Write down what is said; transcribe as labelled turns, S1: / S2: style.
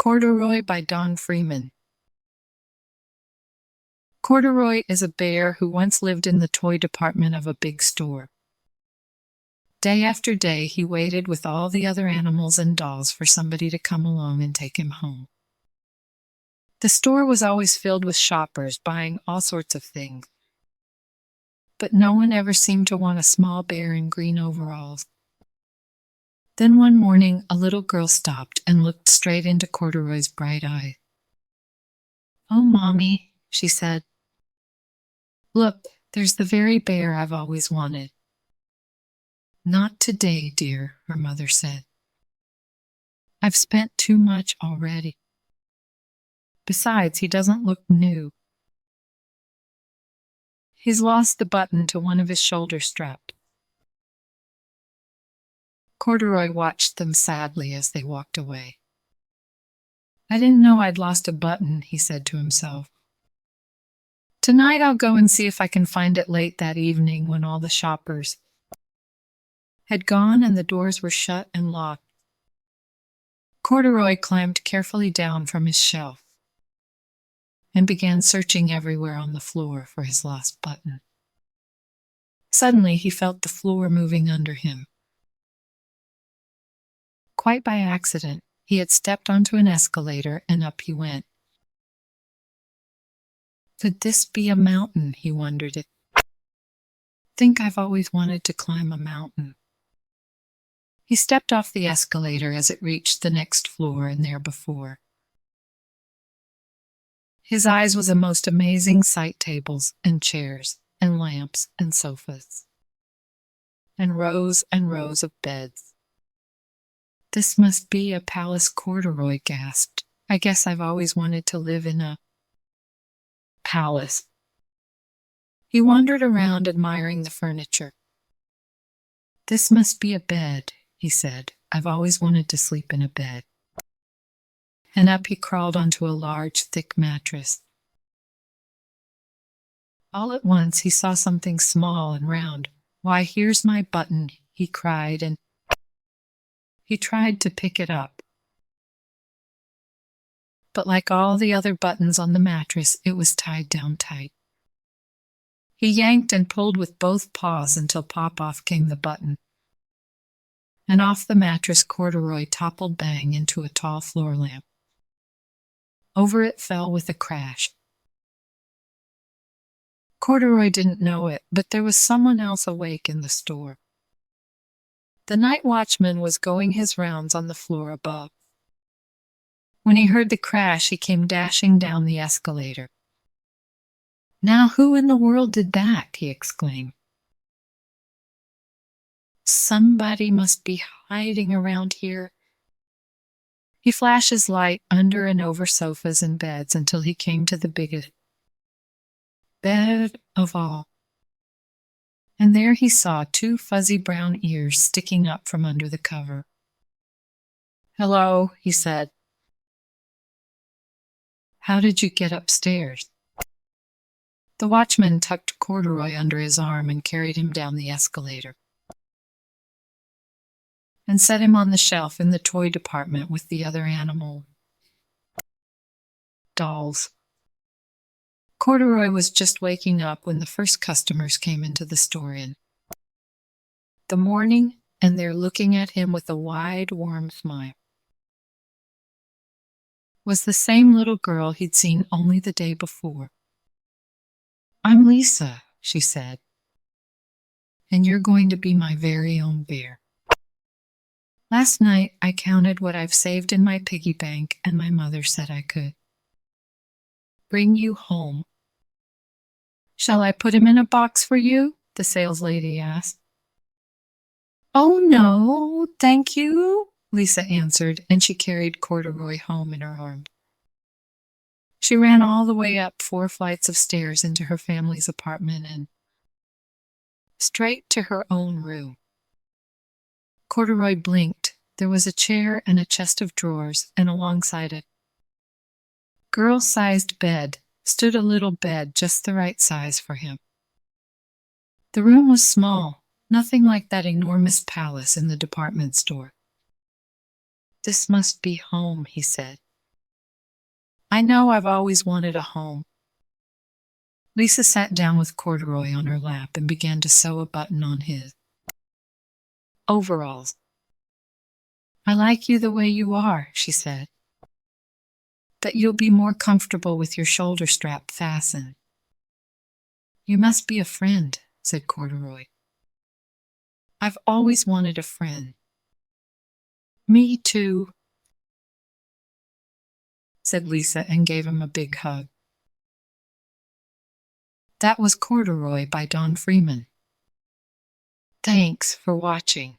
S1: Corduroy by Don Freeman. Corduroy is a bear who once lived in the toy department of a big store. Day after day, he waited with all the other animals and dolls for somebody to come along and take him home. The store was always filled with shoppers buying all sorts of things, but no one ever seemed to want a small bear in green overalls. Then one morning, a little girl stopped and looked straight into Corduroy's bright eyes. "Oh, Mommy," she said. "Look, there's the very bear I've always wanted." "Not today, dear," her mother said. "I've spent too much already. Besides, he doesn't look new. He's lost the button to one of his shoulder straps." Corduroy watched them sadly as they walked away. "I didn't know I'd lost a button," he said to himself. "Tonight I'll go and see if I can find it late that evening when all the shoppers had gone and the doors were shut and locked." Corduroy climbed carefully down from his shelf and began searching everywhere on the floor for his lost button. Suddenly he felt the floor moving under him. Quite by accident, he had stepped onto an escalator and up he went. Could this be a mountain, he wondered. Think I've always wanted to climb a mountain. He stepped off the escalator as it reached the next floor, and there before his eyes was a most amazing sight: tables and chairs and lamps and sofas and rows of beds. "This must be a palace," Corduroy gasped. "I guess I've always wanted to live in a palace." He wandered around admiring the furniture. "This must be a bed," he said. "I've always wanted to sleep in a bed." And up he crawled onto a large, thick mattress. All at once he saw something small and round. "Why, here's my button," he cried, and he tried to pick it up. But like all the other buttons on the mattress, it was tied down tight. He yanked and pulled with both paws until pop-off came the button. And off the mattress Corduroy toppled bang into a tall floor lamp. Over it fell with a crash. Corduroy didn't know it, but there was someone else awake in the store. The night watchman was going his rounds on the floor above. When he heard the crash, he came dashing down the escalator. "Now who in the world did that?" he exclaimed. "Somebody must be hiding around here." He flashed his light under and over sofas and beds until he came to the biggest bed of all. And there he saw two fuzzy brown ears sticking up from under the cover. "Hello," he said. "How did you get upstairs?" The watchman tucked Corduroy under his arm and carried him down the escalator and set him on the shelf in the toy department with the other animal dolls. Corduroy was just waking up when the first customers came into the store in the morning, and they're looking at him with a wide, warm smile. Was the same little girl he'd seen only the day before. "I'm Lisa," she said, "and you're going to be my very own bear. Last night I counted what I've saved in my piggy bank, and my mother said I could bring you home." "Shall I put him in a box for you?" the saleslady asked. "Oh, no, thank you," Lisa answered, and she carried Corduroy home in her arms. She ran all the way up 4 flights of stairs into her family's apartment and straight to her own room. Corduroy blinked. There was a chair and a chest of drawers, and alongside it, girl-sized bed, stood a little bed just the right size for him. The room was small, nothing like that enormous palace in the department store. "This must be home," he said. I know I've always wanted a home. Lisa sat down with corduroy on her lap and began to sew a button on his overalls. I like you the way you are, she said. But you'll be more comfortable with your shoulder strap fastened. You must be a friend, said Corduroy. I've always wanted a friend. Me too, said Lisa and gave him a big hug. That was Corduroy by Don Freeman. Thanks for watching.